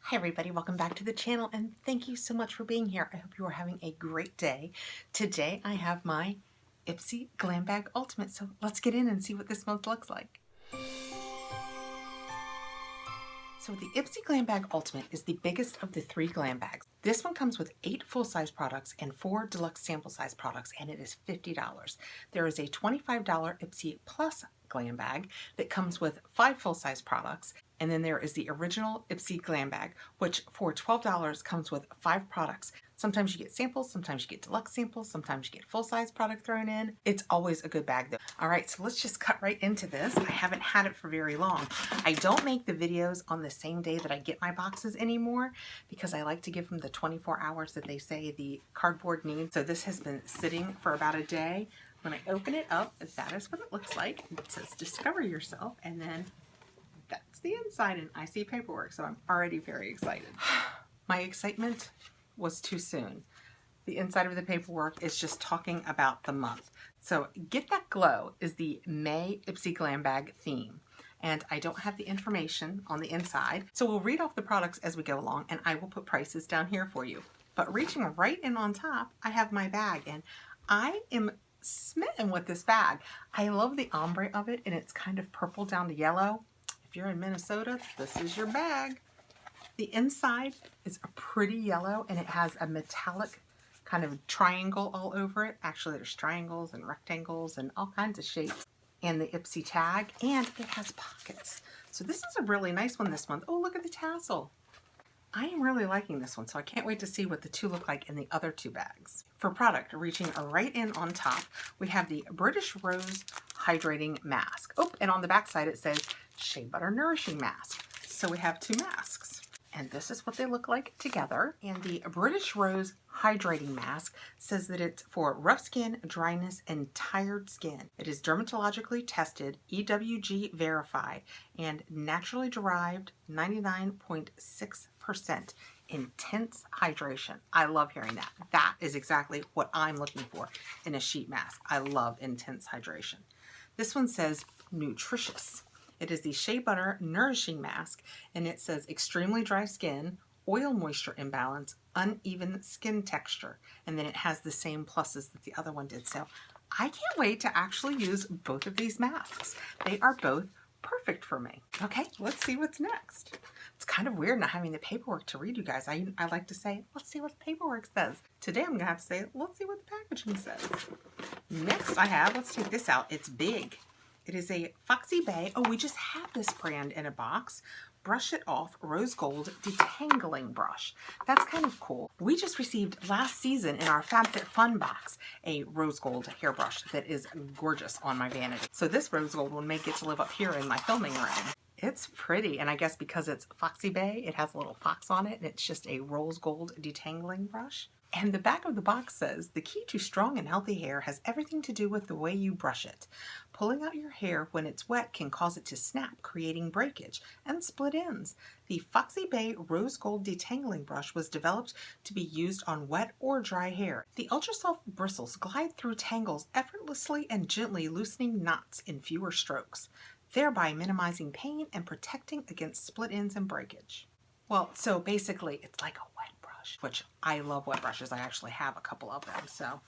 Hi everybody, welcome back to the channel and thank you so much for being here. I hope you are having a great day. Today I have my Ipsy Glambag Ultimate, so let's get in and see what this month looks like. So the Ipsy Glambag Ultimate is the biggest of the 3 glam bags. This one comes with 8 full-size products and 4 deluxe sample size products, and it is $50. There is a $25 Ipsy Plus glam bag that comes with 5 full-size products, and then there is the original Ipsy glam bag, which for $12 comes with 5 products. Sometimes you get samples, sometimes you get deluxe samples, sometimes you get full-size product thrown in. It's always a good bag though. All right, so let's just cut right into this. I haven't had it for very long. I don't make the videos on the same day that I get my boxes anymore because I like to give them the 24 hours that they say the cardboard needs. So this has been sitting for about a day. When I open it up, that is what it looks like. It says discover yourself, and then that's the inside, and I see paperwork, so I'm already very excited. My excitement was too soon. The inside of the paperwork is just talking about the month. So Get That Glow is the May Ipsy Glambag theme, and I don't have the information on the inside, so we'll read off the products as we go along, and I will put prices down here for you. But reaching right in on top, I have my bag, and I am smitten with this bag. I love the ombre of it, and it's kind of purple down to yellow. If you're in Minnesota, this is your bag. The inside is a pretty yellow, and it has a metallic kind of triangle all over it. Actually, there's triangles and rectangles and all kinds of shapes. And the Ipsy tag, and it has pockets. So this is a really nice one this month. Oh, look at the tassel. I am really liking this one, so I can't wait to see what the two look like in the other 2 bags. For product, reaching right in on top, we have the British Rose Hydrating Mask. Oh, and on the back side it says Shea Butter Nourishing Mask. So we have 2 masks. And this is what they look like together. And the British Rose Hydrating Mask says that it's for rough skin, dryness, and tired skin. It is dermatologically tested, EWG verified, and naturally derived 99.6% intense hydration. I love hearing that. That is exactly what I'm looking for in a sheet mask. I love intense hydration. This one says nutritious. It is the Shea Butter Nourishing Mask, and it says extremely dry skin, oil moisture imbalance, uneven skin texture, and then it has the same pluses that the other one did. So I can't wait to actually use both of these masks. They are both perfect for me. Okay, let's see what's next. It's kind of weird not having the paperwork to read, you guys. I like to say, let's see what the paperwork says. Today I'm gonna have to say, let's see what the packaging says. Next I have, let's take this out. It's big. It is a Foxy Bay. Oh, we just had this brand in a box. Brush It Off Rose Gold Detangling Brush. That's kind of cool. We just received last season in our FabFitFun box a rose gold hairbrush that is gorgeous on my vanity. So this rose gold one may get to live up here in my filming room. It's pretty, and I guess because it's Foxy Bay, it has a little fox on it, and it's just a rose gold detangling brush. And the back of the box says, the key to strong and healthy hair has everything to do with the way you brush it. Pulling out your hair when it's wet can cause it to snap, creating breakage and split ends. The Foxy Bay Rose Gold Detangling Brush was developed to be used on wet or dry hair. The ultra-soft bristles glide through tangles effortlessly and gently loosening knots in fewer strokes, thereby minimizing pain and protecting against split ends and breakage. Well, so basically it's like a wet brush, which I love wet brushes. I actually have a couple of them, so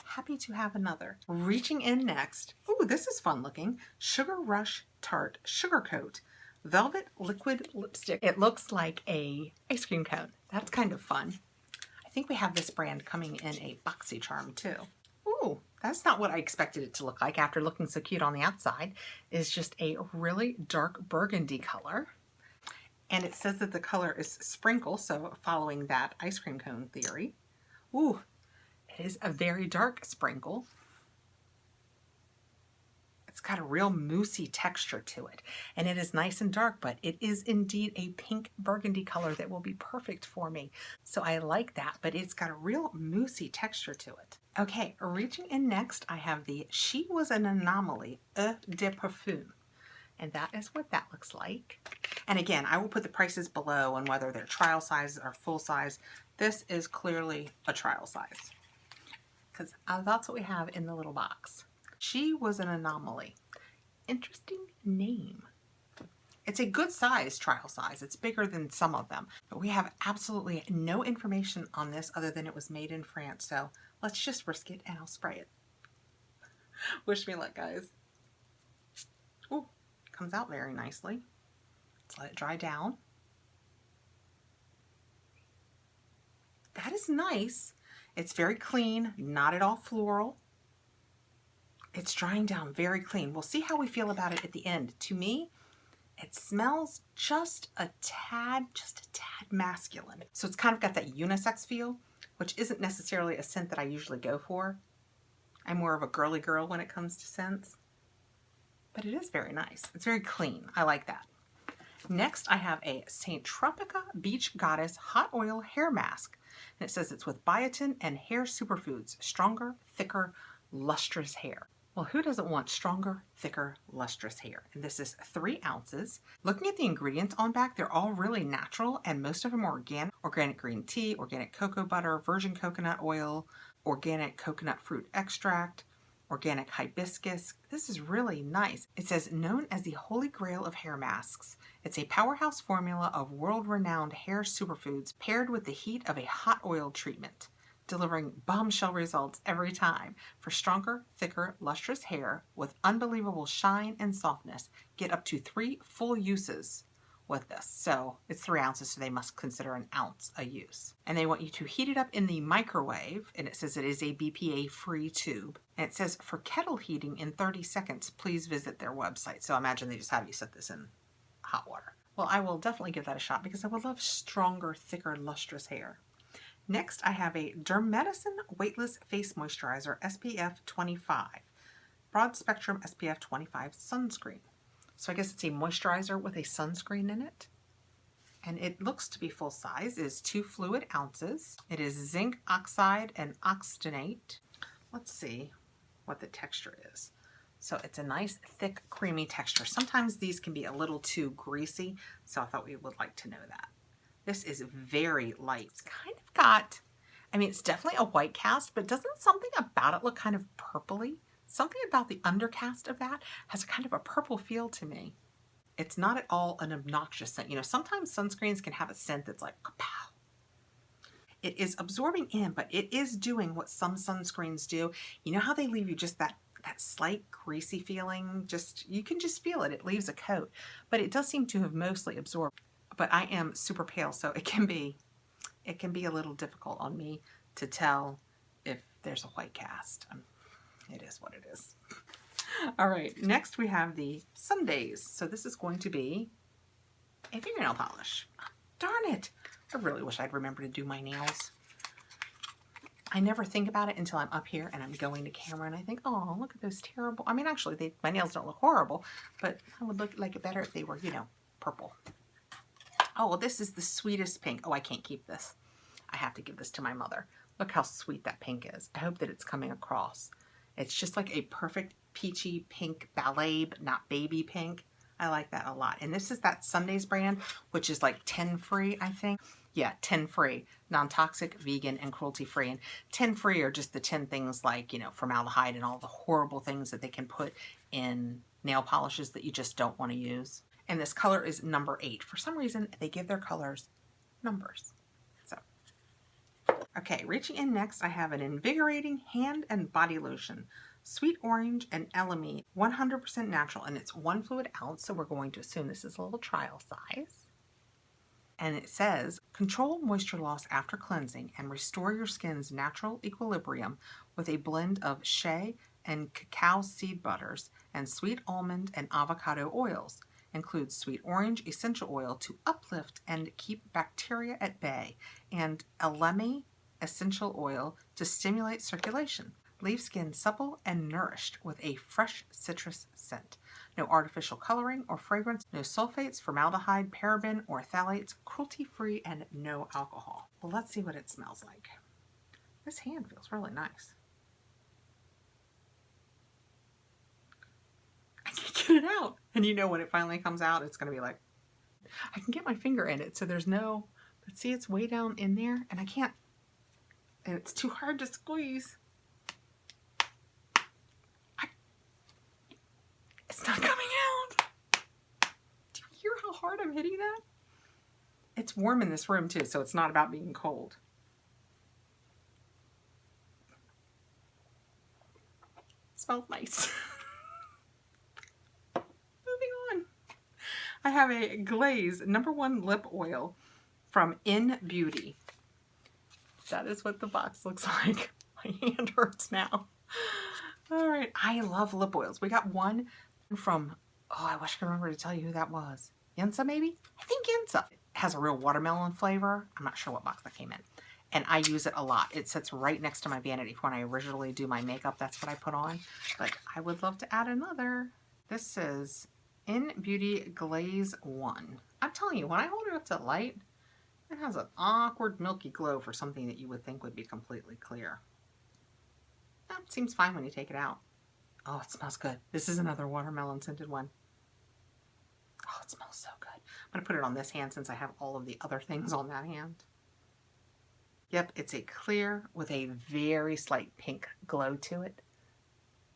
happy to have another. Reaching in next, ooh, this is fun looking. Sugar Rush Tarte Sugar Coat Velvet Liquid Lipstick. It looks like a ice cream cone. That's kind of fun. I think we have this brand coming in a Boxycharm too. Ooh, that's not what I expected it to look like after looking so cute on the outside. It's just a really dark burgundy color. And it says that the color is sprinkle, so following that ice cream cone theory. Ooh, it is a very dark sprinkle. It's got a real moussey texture to it, and it is nice and dark, but it is indeed a pink burgundy color that will be perfect for me. So I like that, but it's got a real moussey texture to it. Okay, reaching in next, I have the She Was an Anomaly Eau de Parfum. And that is what that looks like. And again, I will put the prices below on whether they're trial sizes or full size. This is clearly a trial size because that's what we have in the little box. She Was an Anomaly. Interesting name. It's a good size trial size. It's bigger than some of them, but we have absolutely no information on this other than it was made in France. So let's just risk it and I'll spray it. Wish me luck, guys. Oh, comes out very nicely. Let's let it dry down. That is nice. It's very clean, not at all floral. It's drying down very clean. We'll see how we feel about it at the end. To me, it smells just a tad masculine. So it's kind of got that unisex feel, which isn't necessarily a scent that I usually go for. I'm more of a girly girl when it comes to scents, but it is very nice. It's very clean. I like that. Next, I have a Saint Tropica Beach Goddess Hot Oil Hair Mask. And it says it's with biotin and hair superfoods, stronger, thicker, lustrous hair. Well, who doesn't want stronger, thicker, lustrous hair? And this is 3 ounces. Looking at the ingredients on back, they're all really natural and most of them are organic. Organic green tea, organic cocoa butter, virgin coconut oil, organic coconut fruit extract, organic hibiscus. This is really nice. It says known as the holy grail of hair masks. It's a powerhouse formula of world-renowned hair superfoods paired with the heat of a hot oil treatment, delivering bombshell results every time. For stronger, thicker, lustrous hair with unbelievable shine and softness, get up to 3 full uses with this. So it's 3 ounces, so they must consider an ounce a use. And they want you to heat it up in the microwave, and it says it is a BPA-free tube. And it says for kettle heating in 30 seconds, please visit their website. So I imagine they just have you set this in hot water. Well, I will definitely give that a shot because I would love stronger, thicker, lustrous hair. Next, I have a Dermedicine Weightless Face Moisturizer SPF 25. Broad Spectrum SPF 25 Sunscreen. So I guess it's a moisturizer with a sunscreen in it. And it looks to be full size. It is 2 fluid ounces. It is zinc oxide and oxygenate. Let's see what the texture is. So it's a nice, thick, creamy texture. Sometimes these can be a little too greasy, so I thought we would like to know that. This is very light. It's kind of got, I mean, it's definitely a white cast, but doesn't something about it look kind of purpley? Something about the undercast of that has a kind of a purple feel to me. It's not at all an obnoxious scent. You know, sometimes sunscreens can have a scent that's like, kapow. It is absorbing in, but it is doing what some sunscreens do. You know how they leave you just that slight greasy feeling? Just, you can just feel it. It leaves a coat, but it does seem to have mostly absorbed. But I am super pale, so it can be a little difficult on me to tell if there's a white cast. It is what it is. All right, next we have the Sundays. So this is going to be a fingernail polish. Darn it! I really wish I'd remember to do my nails. I never think about it until I'm up here and I'm going to camera and I think, oh, look at those terrible. I mean, actually, my nails don't look horrible, but I would look like it better if they were, you know, purple. Oh, well, this is the sweetest pink. Oh, I can't keep this. I have to give this to my mother. Look how sweet that pink is. I hope that it's coming across. It's just like a perfect peachy pink ballet, but not baby pink. I like that a lot. And this is that Sundays brand, which is like 10 free, I think. Yeah, 10 free, non-toxic, vegan, and cruelty-free. And 10 free are just the 10 things like, you know, formaldehyde and all the horrible things that they can put in nail polishes that you just don't want to use. And this color is number 8. For some reason, they give their colors numbers. So, okay, reaching in next, I have an invigorating hand and body lotion. Sweet Orange and Elamine, 100% natural, and it's 1 fluid ounce, so we're going to assume this is a little trial size. And it says, control moisture loss after cleansing and restore your skin's natural equilibrium with a blend of shea and cacao seed butters and sweet almond and avocado oils. Includes sweet orange essential oil to uplift and keep bacteria at bay, and Elamine essential oil to stimulate circulation. Leave skin supple and nourished with a fresh citrus scent. No artificial coloring or fragrance, no sulfates, formaldehyde, paraben, or phthalates, cruelty-free, and no alcohol. Well, let's see what it smells like. This hand feels really nice. I can't get it out. And you know when it finally comes out, it's going to be like, I can get my finger in it, so there's no, but see, it's way down in there, and I can't, and it's too hard to squeeze. It's not coming out. Do you hear how hard I'm hitting that? It's warm in this room too, so it's not about being cold. Smells nice. Moving on. I have a Glaze #1 lip oil from In Beauty. That is what the box looks like. My hand hurts now. All right, I love lip oils. We got one from, oh, I wish I could remember to tell you who that was. Yensa, maybe? I think Yensa. It has a real watermelon flavor. I'm not sure what box that came in. And I use it a lot. It sits right next to my vanity. When I originally do my makeup, that's what I put on. But I would love to add another. This is In Beauty Glaze 1. I'm telling you, when I hold it up to light, it has an awkward milky glow for something that you would think would be completely clear. That seems fine when you take it out. Oh, it smells good. This is another watermelon scented one. Oh, it smells so good. I'm going to put it on this hand since I have all of the other things on that hand. Yep, it's a clear with a very slight pink glow to it.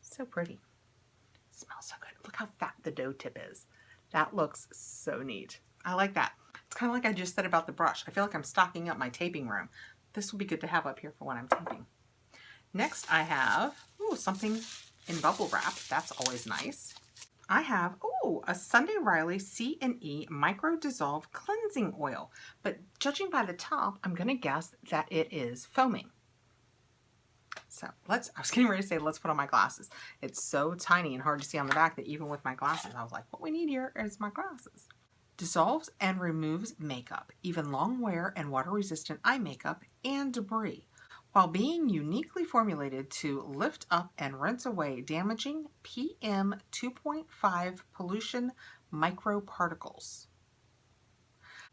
So pretty. It smells so good. Look how fat the dough tip is. That looks so neat. I like that. It's kind of like I just said about the brush. I feel like I'm stocking up my taping room. This will be good to have up here for when I'm taping. Next I have, ooh, something in bubble wrap. That's always nice. I have, ooh, a Sunday Riley C&E Micro Dissolve Cleansing Oil. But judging by the top, I'm going to guess that it is foaming. So I was getting ready to say, let's put on my glasses. It's so tiny and hard to see on the back that even with my glasses, I was like, what we need here is my glasses. Dissolves and removes makeup, even long wear and water resistant eye makeup and debris, while being uniquely formulated to lift up and rinse away damaging PM 2.5 pollution microparticles.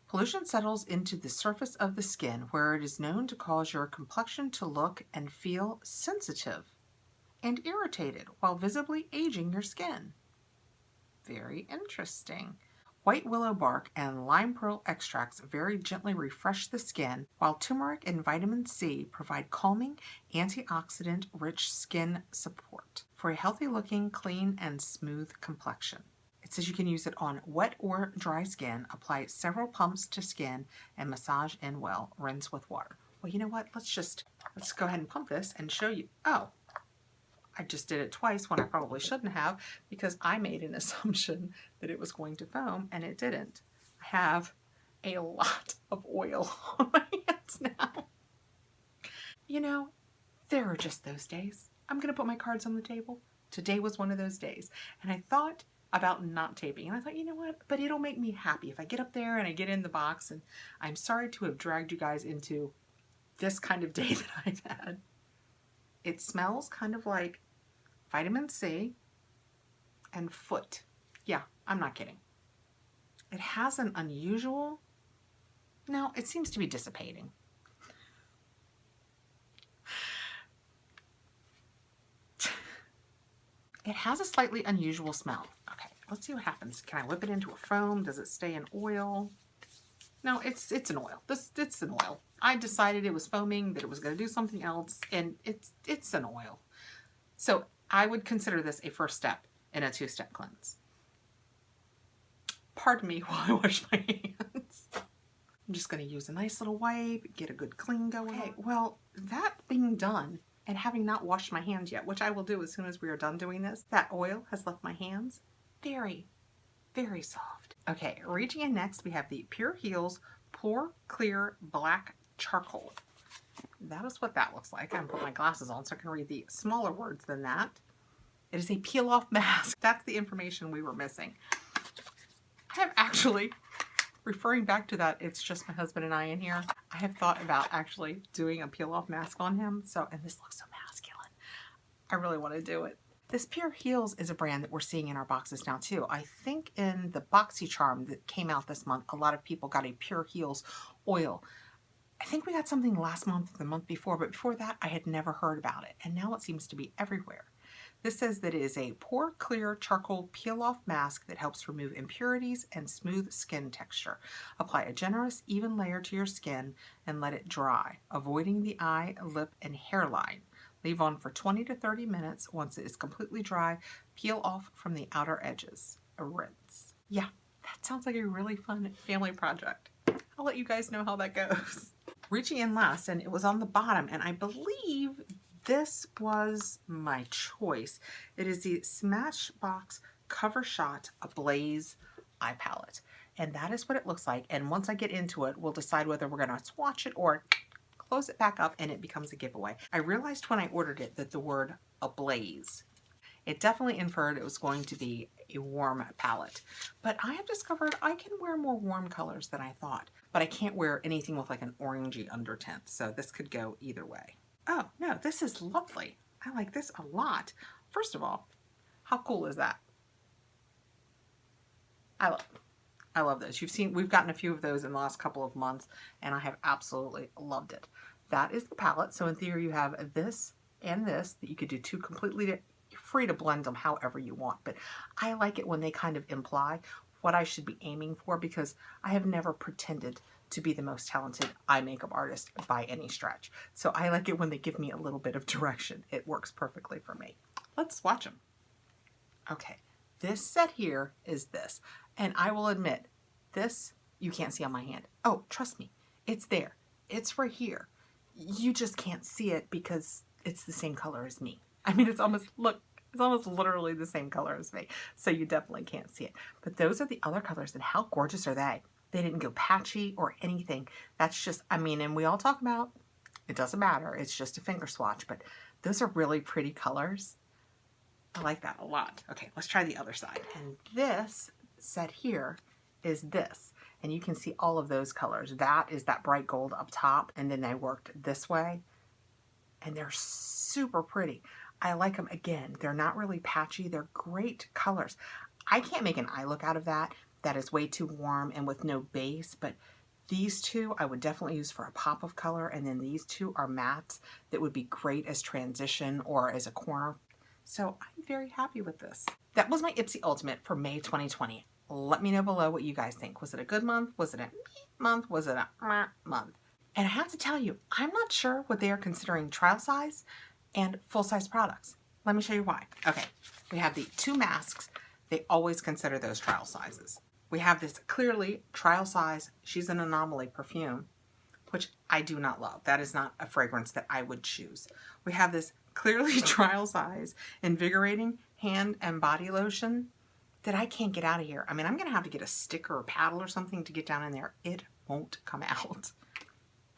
Pollution settles into the surface of the skin where it is known to cause your complexion to look and feel sensitive and irritated while visibly aging your skin. Very interesting. White willow bark and lime pearl extracts very gently refresh the skin, while turmeric and vitamin C provide calming, antioxidant-rich skin support for a healthy-looking, clean, and smooth complexion. It says you can use it on wet or dry skin, apply several pumps to skin, and massage in well. Rinse with water. Well, you know what? Let's go ahead and pump this and show you. Oh, I just did it twice when I probably shouldn't have, because I made an assumption that it was going to foam and it didn't. I have a lot of oil on my hands now. You know, there are just those days. I'm going to put my cards on the table. Today was one of those days. And I thought about not taping. And I thought, you know what? But it'll make me happy if I get up there and I get in the box. And I'm sorry to have dragged you guys into this kind of day that I've had. It smells kind of like vitamin C and foot. Yeah, I'm not kidding. It has an unusual, no, it seems to be dissipating. It has a slightly unusual smell. Okay, let's see what happens. Can I whip it into a foam? Does it stay in oil? No, it's an oil. It's an oil. I decided it was foaming, that it was going to do something else, and it's an oil. So I would consider this a first step in a two-step cleanse. Pardon me while I wash my hands. I'm just going to use a nice little wipe, get a good clean going. Okay, well, that being done, and having not washed my hands yet, which I will do as soon as we are done doing this, that oil has left my hands very, very soft. Okay, reaching in next, we have the Pure Heals Pore Clear Black Charcoal. That is what that looks like. I'm going to put my glasses on so I can read the smaller words than that. It is a peel-off mask. That's the information we were missing. I have actually, referring back to that, it's just my husband and I in here, I have thought about actually doing a peel-off mask on him. So, and this looks so masculine. I really want to do it. This Pure Heals is a brand that we're seeing in our boxes now too. I think in the Boxycharm that came out this month, a lot of people got a Pure Heals oil. I think we got something last month or the month before, but before that I had never heard about it. And now it seems to be everywhere. This says that it is a pore clear charcoal peel-off mask that helps remove impurities and smooth skin texture. Apply a generous, even layer to your skin and let it dry, avoiding the eye, lip, and hairline. Leave on for 20 to 30 minutes. Once it is completely dry, peel off from the outer edges. A rinse. Yeah, That sounds like a really fun family project. I'll let you guys know how that goes. Reaching in last, and it was on the bottom, and I believe this was my choice. It is the Smashbox Cover Shot Ablaze Eye Palette. And that is what it looks like. And once I get into it, we'll decide whether we're going to swatch it or close it back up and it becomes a giveaway. I realized when I ordered it that the word ablaze, it definitely inferred it was going to be a warm palette. But I have discovered I can wear more warm colors than I thought. But I can't wear anything with like an orangey undertint. So this could go either way. Oh, no, this is lovely. I like this a lot. First of all, how cool is that? I love those. You've seen, we've gotten a few of those in the last couple of months, and I have absolutely loved it. That is the palette. So in theory, you have this and this that you could do two completely, you're free to blend them however you want. But I like it when they kind of imply what I should be aiming for, because I have never pretended to be the most talented eye makeup artist by any stretch. So I like it when they give me a little bit of direction. It works perfectly for me. Let's swatch them. Okay, this set here is this. And I will admit, this you can't see on my hand. Oh, trust me, it's there. It's right here. You just can't see it because it's the same color as me. I mean, it's almost, look, it's almost literally the same color as me. So you definitely can't see it. But those are the other colors, and how gorgeous are they? They didn't go patchy or anything. That's just, I mean, and we all talk about, it doesn't matter. It's just a finger swatch, but those are really pretty colors. I like that a lot. Okay, let's try the other side. And this set here is this. And you can see all of those colors. That is that bright gold up top. And then I worked this way. And they're super pretty. I like them again. They're not really patchy. They're great colors. I can't make an eye look out of that. That is way too warm and with no base. But these two I would definitely use for a pop of color. And then these two are mattes that would be great as transition or as a corner. So I'm very happy with this. That was my Ipsy Ultimate for May 2020. Let me know below what you guys think. Was it a good month? Was it a month? Was it a month? And I have to tell you, I'm not sure what they are considering trial size and full-size products. Let me show you why. Okay, we have the two masks. They always consider those trial sizes. We have this clearly trial size She's an Anomaly perfume, which I do not love. That is not a fragrance that I would choose. We have this clearly trial size Invigorating hand and body lotion that I can't get out of here. I mean, I'm gonna have to get a sticker or paddle or something to get down in there. It won't come out.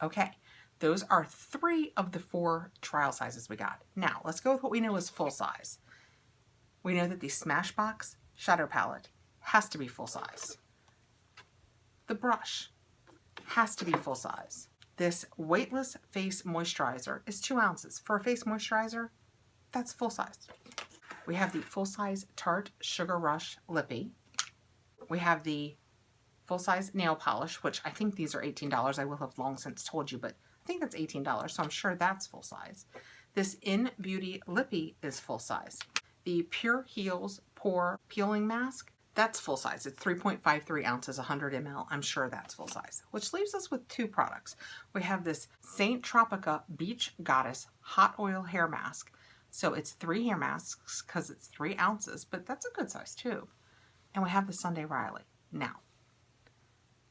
Okay, those are 3 of the 4 trial sizes we got. Now, let's go with what we know is full size. We know that the Smashbox Shadow Palette has to be full size. The brush has to be full size. This Weightless Face Moisturizer is 2 ounces. For a face moisturizer, that's full size. We have the full-size Tarte Sugar Rush Lippy. We have the full-size nail polish, which I think these are $18. I will have long since told you, but I think that's $18, so I'm sure that's full size. This In Beauty Lippy is full size. The Pure Heals Pore Peeling Mask, that's full size. It's 3.53 ounces, 100 ml. I'm sure that's full size, which leaves us with 2 products. We have this Saint Tropica Beach Goddess Hot Oil Hair Mask. So it's 3 hair masks because it's 3 ounces, but that's a good size tube. And we have the Sunday Riley. Now,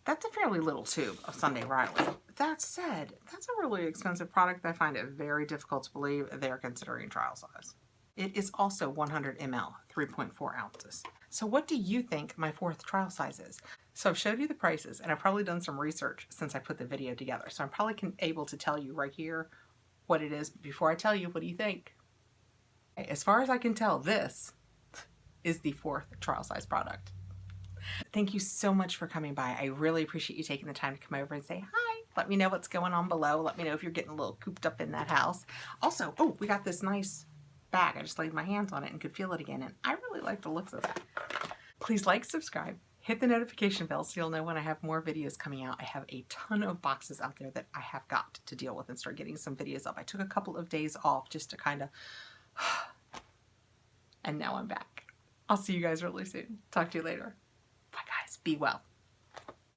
that's a fairly little tube of Sunday Riley. That said, that's a really expensive product. I find it very difficult to believe they're considering trial size. It is also 100 ml, 3.4 ounces. So what do you think my 4th trial size is? So I've showed you the prices, and I've probably done some research since I put the video together. So I'm probably able to tell you right here what it is. But before I tell you, what do you think? As far as I can tell, this is the 4th trial size product. Thank you so much for coming by. I really appreciate you taking the time to come over and say hi. Let me know what's going on below. Let me know if you're getting a little cooped up in that house. Also, oh, we got this nice bag. I just laid my hands on it and could feel it again, and I really like the looks of that. Please like, subscribe, hit the notification bell so you'll know when I have more videos coming out. I have a ton of boxes out there that I have got to deal with and start getting some videos up. I took a couple of days off just to kind of and now I'm back. I'll see you guys really soon. Talk to you later. Bye guys. Be well.